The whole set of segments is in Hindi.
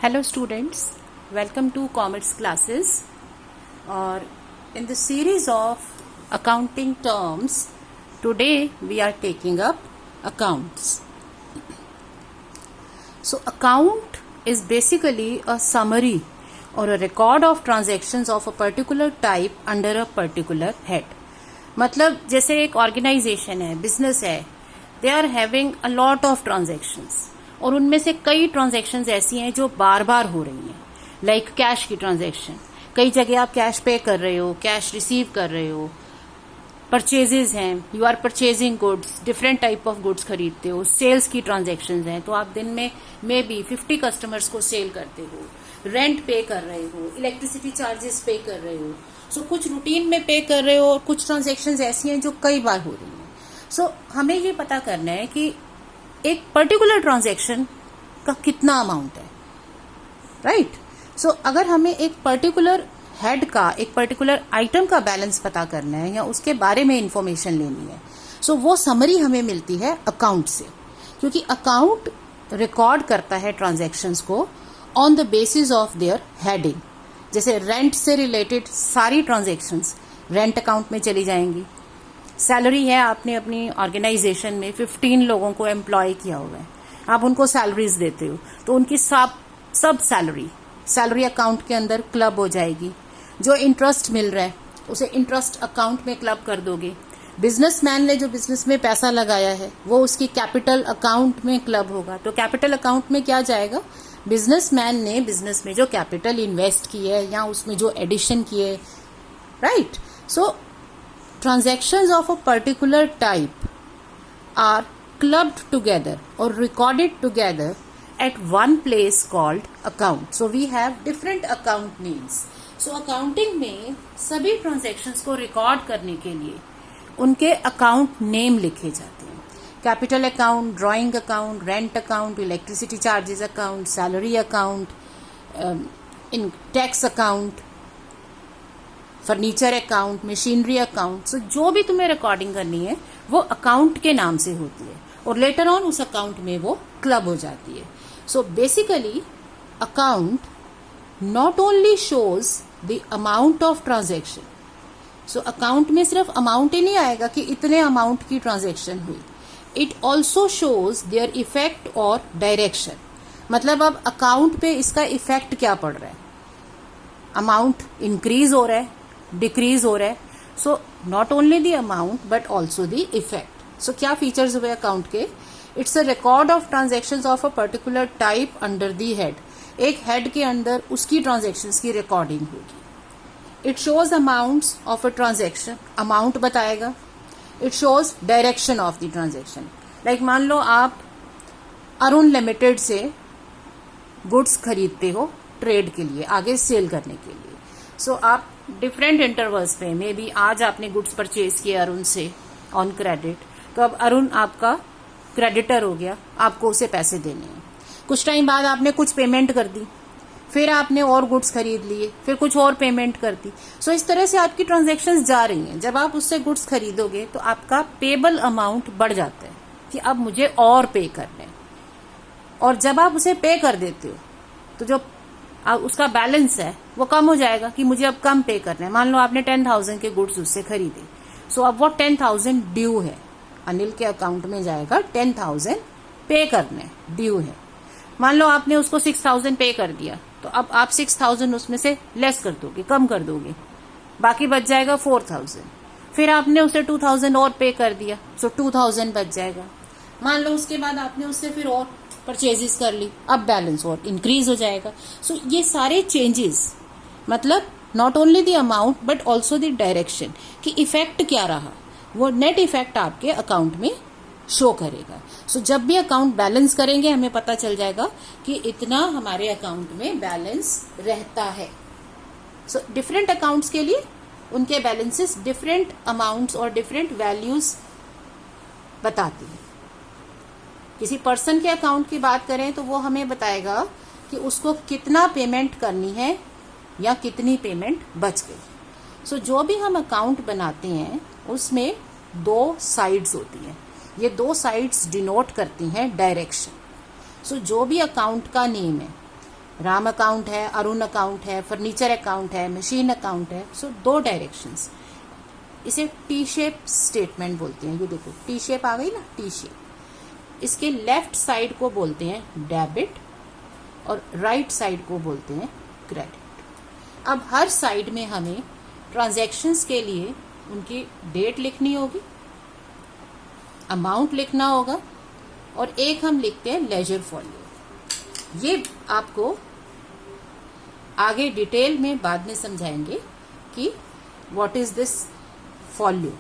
Hello students, welcome to commerce classes. Or in the series of accounting terms, today we are taking up accounts. So account is basically a summary or a record of transactions of a particular type under a particular head. मतलब जैसे एक ऑर्गेनाइजेशन है, बिजनेस है, they are having a lot of transactions और उनमें से कई ट्रांजेक्शन्स ऐसी हैं जो बार बार हो रही हैं. लाइक कैश की ट्रांजेक्शन, कई जगह आप कैश पे कर रहे हो, कैश रिसीव कर रहे हो. परचेजेस हैं, you are purchasing goods, different type of goods खरीदते हो. सेल्स की ट्रांजेक्शन्स हैं, तो आप दिन में मे बी 50 कस्टमर्स को सेल करते हो. रेंट पे कर रहे हो, इलेक्ट्रिसिटी चार्जेस पे कर रहे हो. सो कुछ रूटीन में पे कर रहे हो और कुछ ट्रांजेक्शन्स ऐसी हैं जो कई बार हो रही हैं. सो हमें ये पता करना है कि एक पर्टिकुलर ट्रांजैक्शन का कितना अमाउंट है, राइट. सो अगर हमें एक पर्टिकुलर हेड का, एक पर्टिकुलर आइटम का बैलेंस पता करना है या उसके बारे में इंफॉर्मेशन लेनी है, सो वो समरी हमें मिलती है अकाउंट से, क्योंकि अकाउंट रिकॉर्ड करता है ट्रांजैक्शंस को on the basis of their heading. जैसे रेंट से रिलेटेड सारी ट्रांजैक्शंस रेंट अकाउंट में चली जाएंगी. सैलरी है, आपने अपनी ऑर्गेनाइजेशन में 15 लोगों को एम्प्लॉय किया हुआ है, आप उनको सैलरीज देते हो, तो उनकी सब सैलरी अकाउंट के अंदर क्लब हो जाएगी. जो इंटरेस्ट मिल रहा है उसे इंटरेस्ट अकाउंट में क्लब कर दोगे. बिजनेसमैन ने जो बिजनेस में पैसा लगाया है वो उसकी कैपिटल अकाउंट में क्लब होगा. तो कैपिटल अकाउंट में क्या जाएगा? बिजनेसमैन ने बिजनेस में जो कैपिटल इन्वेस्ट की है या उसमें जो एडिशन किए, right. So transactions of a particular type are clubbed together or recorded together at one place called account. So we have different account names. So accounting में सभी transactions को record करने के लिए उनके account name लिखे जाते हैं. Capital account, drawing account, rent account, electricity charges account, salary account, in tax account, furniture account, machinery account. So जो भी तुम्हें रिकॉर्डिंग करनी है वो अकाउंट के नाम से होती है और लेटर ऑन उस अकाउंट में वो क्लब हो जाती है. So basically account not only shows the amount of transaction. So account में सिर्फ अमाउंट ही नहीं आएगा कि इतने अमाउंट की ट्रांजेक्शन हुई. It also shows their effect और डायरेक्शन. मतलब अब अकाउंट पे इसका इफेक्ट क्या पड़ रहा है. अमाउंट इंक्रीज हो रहा है, डिक्रीज हो रहा है. So not only the amount but also the effect. So क्या फीचर्स हुए अकाउंट के? It's a record of transactions of a particular type under the head. एक हेड के अंदर उसकी ट्रांजेक्शन्स की रिकॉर्डिंग होगी. It shows amounts of a transaction, amount बताएगा. It shows direction of the transaction. Like मान लो आप अरुण लिमिटेड से गुड्स खरीदते हो ट्रेड के लिए, आगे सेल करने के लिए. सो आप डिफरेंट इंटरवल्स पे, मे बी आज आपने गुड्स परचेज किए अरुण से ऑन क्रेडिट, तो अब अरुण आपका क्रेडिटर हो गया, आपको उसे पैसे देने हैं. कुछ टाइम बाद आपने कुछ पेमेंट कर दी, फिर आपने और गुड्स खरीद लिए, फिर कुछ और पेमेंट कर दी. सो इस तरह से आपकी ट्रांजेक्शन्स जा रही हैं. जब आप उससे गुड्स खरीदोगे तो आपका पेबल अमाउंट बढ़ जाता है कि अब मुझे और पे करने हैं. और जब आप उसे पे कर देते हो तो जो उसका बैलेंस है वो कम हो जाएगा कि मुझे अब कम पे करना है. मान लो आपने 10,000 के गुड्स उससे खरीदे, सो अब वो 10,000 ड्यू है. अनिल के अकाउंट में जाएगा 10,000 पे करने ड्यू है. मान लो आपने उसको 6,000 पे कर दिया, तो अब आप 6,000 उसमें से लेस कर दोगे, कम कर दोगे, बाकी बच जाएगा 4,000. फिर आपने उसे 2,000 और पे कर दिया, सो 2,000 बच जाएगा. मान लो उसके बाद आपने उससे फिर और परचेजेस कर ली, अब बैलेंस और इंक्रीज हो जाएगा. सो ये सारे चेंजेस मतलब not only the amount but also the direction कि इफेक्ट क्या रहा, वो नेट इफेक्ट आपके अकाउंट में शो करेगा. सो जब भी अकाउंट बैलेंस करेंगे हमें पता चल जाएगा कि इतना हमारे अकाउंट में बैलेंस रहता है. सो डिफरेंट अकाउंट्स के लिए उनके बैलेंसेस डिफरेंट अमाउंट्स और डिफरेंट वैल्यूज बताती है. किसी पर्सन के अकाउंट की बात करें तो वो हमें बताएगा कि उसको कितना पेमेंट करनी है या कितनी पेमेंट बच गई. सो जो भी हम अकाउंट बनाते हैं उसमें 2 साइड्स होती हैं. ये 2 साइड्स डिनोट करती हैं डायरेक्शन. सो जो भी अकाउंट का नेम है, राम अकाउंट है, अरुण अकाउंट है, फर्नीचर अकाउंट है, मशीन अकाउंट है। सो दो डायरेक्शंस, इसे टी शेप स्टेटमेंट बोलते हैं। ये देखो टी शेप आ गई ना, टी शेप। इसके लेफ्ट साइड को बोलते हैं डेबिट और राइट साइड को बोलते हैं क्रेडिट। अब हर साइड में हमें ट्रांजैक्शंस के लिए उनकी डेट लिखनी होगी, अमाउंट लिखना होगा, और एक हम लिखते हैं लेजर फॉलियो। ये आपको आगे डिटेल में बाद में समझाएंगे कि what is this folio,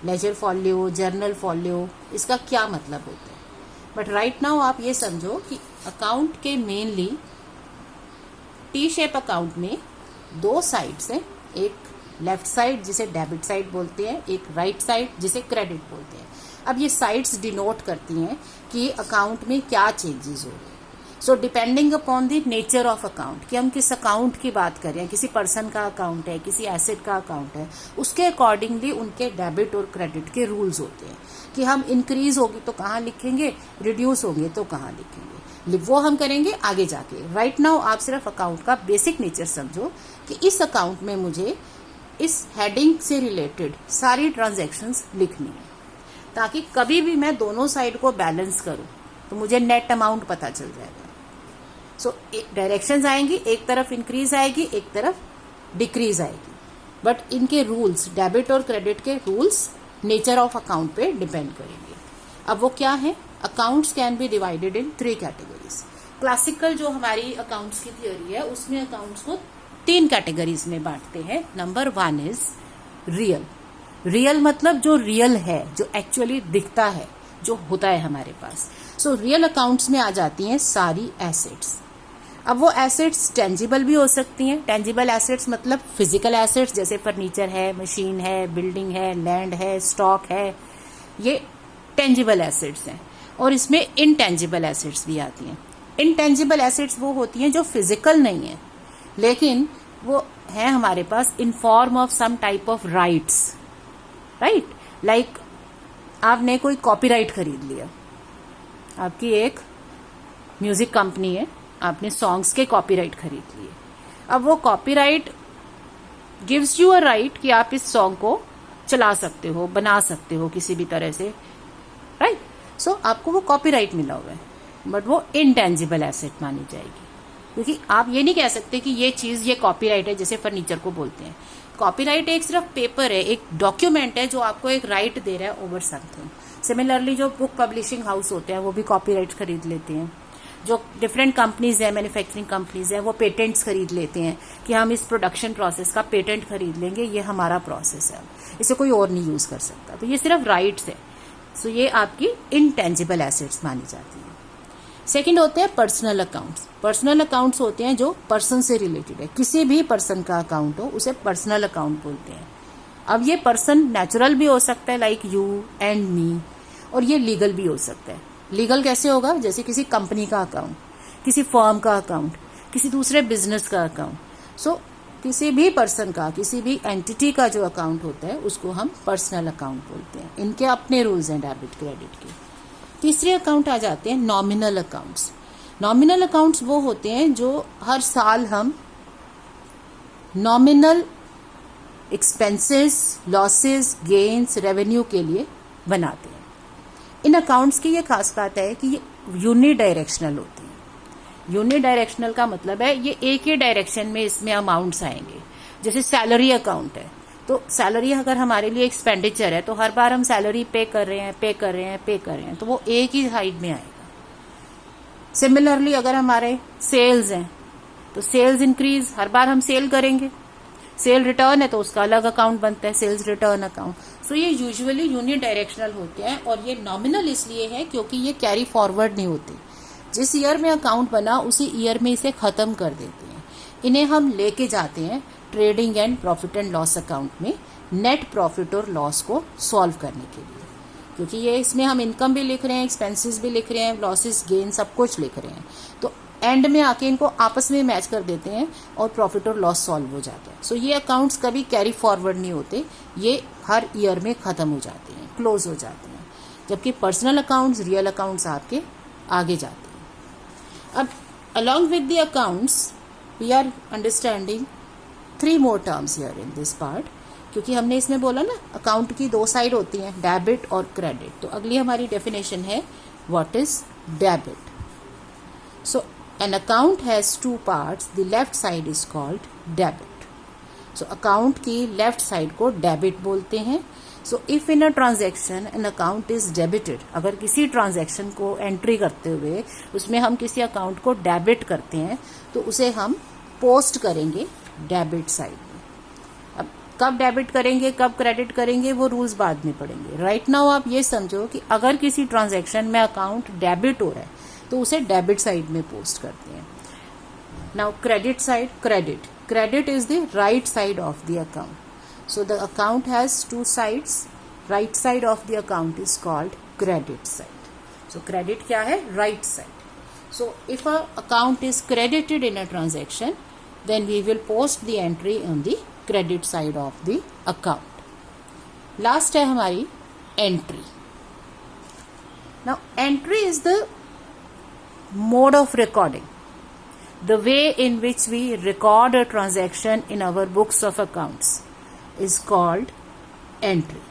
ledger folio, journal folio, इसका क्या मतलब होता है। बट राइट नाउ आप ये समझो कि अकाउंट के मेनली टी शेप अकाउंट में दो साइड्स हैं, एक लेफ्ट साइड जिसे डेबिट साइड बोलते हैं, एक राइट साइड जिसे क्रेडिट बोलते हैं। अब ये साइड्स डिनोट करती हैं कि अकाउंट में क्या चेंजेस हो रहे हैं। So depending upon the nature of account, कि हम किस अकाउंट की बात कर रहे हैं, किसी पर्सन का अकाउंट है, किसी एसेट का अकाउंट है, उसके अकॉर्डिंगली उनके डेबिट और क्रेडिट के रूल्स होते हैं कि हम इंक्रीज होगी तो कहाँ लिखेंगे, रिड्यूस होंगे तो कहाँ लिखेंगे। वो हम करेंगे आगे जाके। राइट नाउ आप सिर्फ अकाउंट का बेसिक नेचर समझो कि इस अकाउंट में मुझे इस हेडिंग से रिलेटेड सारी ट्रांजैक्शंस लिखनी है, ताकि कभी भी मैं दोनों साइड को बैलेंस करूं तो मुझे नेट अमाउंट पता चल जाएगा। सो डायरेक्शंस आएंगी, एक तरफ इंक्रीज आएगी, एक तरफ डिक्रीज आएगी, बट इनके रूल्स, डेबिट और क्रेडिट के रूल्स नेचर ऑफ अकाउंट पे डिपेंड करेंगे। अब वो क्या है? Accounts can be divided in 3 categories. Classical जो हमारी अकाउंट्स की थियोरी है उसमें अकाउंट्स को 3 कैटेगरीज में बांटते हैं। Number 1 is real. रियल मतलब जो रियल है, जो एक्चुअली दिखता है, जो होता है हमारे पास। सो रियल अकाउंट्स में आ जाती हैं सारी एसेट्स। अब वो एसेट्स टेंजिबल भी हो सकती हैं। टेंजिबल एसेट्स मतलब फिजिकल एसेट्स, जैसे फर्नीचर है, मशीन है, बिल्डिंग है, लैंड है, स्टॉक है, ये टेंजिबल एसेट्स हैं। और इसमें इनटेंजिबल एसेट्स भी आती हैं। इनटेंजिबल एसेट्स वो होती हैं जो फिजिकल नहीं है, लेकिन वो है हमारे पास in form of some type of rights, right. Like आपने कोई कॉपीराइट खरीद लिया, आपकी एक म्यूजिक कंपनी है, आपने सॉन्ग्स के कॉपीराइट खरीद लिए। अब वो copyright gives you a right कि आप इस सॉन्ग को चला सकते हो, बना सकते हो किसी भी तरह से, राइट। सो आपको वो कॉपीराइट मिला हुआ है, बट वो इनटेंजिबल एसेट मानी जाएगी, क्योंकि आप ये नहीं कह सकते कि ये चीज, ये कॉपीराइट है, जैसे फर्नीचर को बोलते हैं। कॉपीराइट एक सिर्फ पेपर है, एक डॉक्यूमेंट है जो आपको एक राइट दे रहा है ओवर समथिंग। सिमिलरली जो बुक पब्लिशिंग हाउस होते हैं वो भी कॉपीराइट खरीद लेते हैं। जो डिफरेंट कंपनीज है, मैन्युफैक्चरिंग कंपनीज है, वो पेटेंट्स खरीद लेते हैं कि हम इस प्रोडक्शन प्रोसेस का पेटेंट खरीद लेंगे, ये हमारा प्रोसेस है, इसे कोई और नहीं यूज कर सकता। तो ये सिर्फ राइट्स है। सो ये आपकी इनटेंजिबल एसेट्स मानी जाती है। सेकंड होते हैं पर्सनल अकाउंट्स। पर्सनल अकाउंट्स होते हैं जो पर्सन से रिलेटेड है, किसी भी पर्सन का अकाउंट हो उसे पर्सनल अकाउंट बोलते हैं। अब ये पर्सन नेचुरल भी हो सकता है, लाइक यू एंड मी, और ये लीगल भी हो सकता है। लीगल कैसे होगा? जैसे किसी कंपनी का अकाउंट, किसी फर्म का अकाउंट, किसी दूसरे बिजनेस का अकाउंट। सो किसी भी पर्सन का, किसी भी एंटिटी का जो अकाउंट होता है उसको हम पर्सनल अकाउंट बोलते हैं। इनके अपने रूल्स हैं डेबिट क्रेडिट के। तीसरे अकाउंट आ जाते हैं नॉमिनल अकाउंट्स। नॉमिनल अकाउंट्स वो होते हैं जो हर साल हम nominal expenses, losses, gains, revenue के लिए बनाते हैं। इन अकाउंट्स की ये खास बात है कि ये यूनिडायरेक्शनल होती है। यूनिडायरेक्शनल का मतलब है ये एक ही डायरेक्शन में इसमें अमाउंट्स आएंगे। जैसे सैलरी अकाउंट है, तो सैलरी अगर हमारे लिए एक्सपेंडिचर है तो हर बार हम सैलरी पे कर रहे हैं, तो वो एक ही साइड में आएगा। सिमिलरली अगर हमारे सेल्स हैं तो सेल्स इंक्रीज, हर बार हम सेल करेंगे। सेल रिटर्न है तो उसका अलग अकाउंट बनता है, सेल्स रिटर्न अकाउंट। सो ये यूजुअली यूनिडायरेक्शनल होते हैं, और ये नॉमिनल इसलिए है क्योंकि ये कैरी फॉरवर्ड नहीं होते। जिस ईयर में अकाउंट बना उसी ईयर में इसे खत्म कर देते हैं। इन्हें हम लेके जाते हैं trading and profit and loss account में नेट प्रॉफिट और लॉस को सॉल्व करने के लिए, क्योंकि ये इसमें हम इनकम भी लिख रहे हैं, एक्सपेंसेस भी लिख रहे हैं, लॉसेस गेन सब कुछ लिख रहे हैं। तो एंड में आके इनको आपस में मैच कर देते हैं और प्रॉफिट और लॉस सॉल्व हो जाता है। सो ये अकाउंट्स कभी कैरी फॉरवर्ड नहीं होते, ये हर ईयर में खत्म हो जाते हैं, क्लोज हो जाते हैं। जबकि पर्सनल अकाउंट्स, रियल अकाउंट्स आपके आगे जाते हैं। अब along with the accounts we are understanding 3 more terms here in this part, क्योंकि हमने इसमें बोला ना अकाउंट की 2 साइड होती हैं, डेबिट और क्रेडिट. तो अगली हमारी डेफिनेशन है what is debit. So an account has 2 parts, the left side is called debit. So account की लेफ्ट साइड को डेबिट बोलते हैं. So if in a transaction an account is debited, अगर किसी ट्रांजेक्शन को एंट्री करते हुए उसमें हम किसी अकाउंट को डेबिट करते हैं तो उसे हम पोस्ट करेंगे डेबिट साइड में. अब कब डेबिट करेंगे कब क्रेडिट करेंगे वो रूल्स बाद में पढ़ेंगे. राइट नाउ आप ये समझो कि अगर किसी ट्रांजेक्शन में अकाउंट डेबिट हो रहा है तो उसे डेबिट साइड में पोस्ट करते हैं. Now credit side, credit is the right side of the account. So the account has 2 sides. Right side of the account is called credit side. So credit क्या है? Right side. So if a account is credited in a transaction, then we will post the entry on the credit side of the account. Last है हमारी entry. Now entry is the mode of recording. The way in which we record a transaction in our books of accounts is called entry.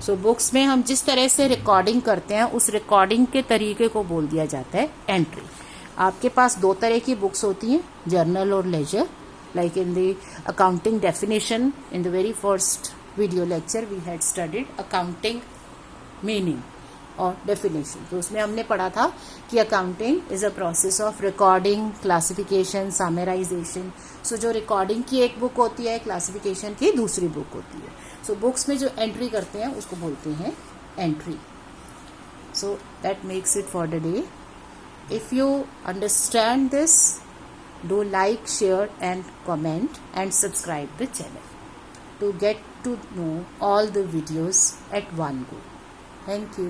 So books में हम जिस तरह से रिकॉर्डिंग करते हैं उस रिकॉर्डिंग के तरीके को बोल दिया जाता है एंट्री. आपके पास 2 तरह की बुक्स होती हैं, जर्नल और ledger. Like in the accounting definition in the very first video lecture we had studied accounting meaning और डेफिनेशन. तो उसमें हमने पढ़ा था कि accounting is a process of recording, classification, summarisation. So जो रिकॉर्डिंग की एक बुक होती है, क्लासिफिकेशन की दूसरी बुक होती है. सो बुक्स में जो एंट्री करते हैं उसको बोलते हैं entry. So that makes it for the day. If you understand this, do like, share and comment and subscribe the channel to get to know all the videos at one go. Thank you.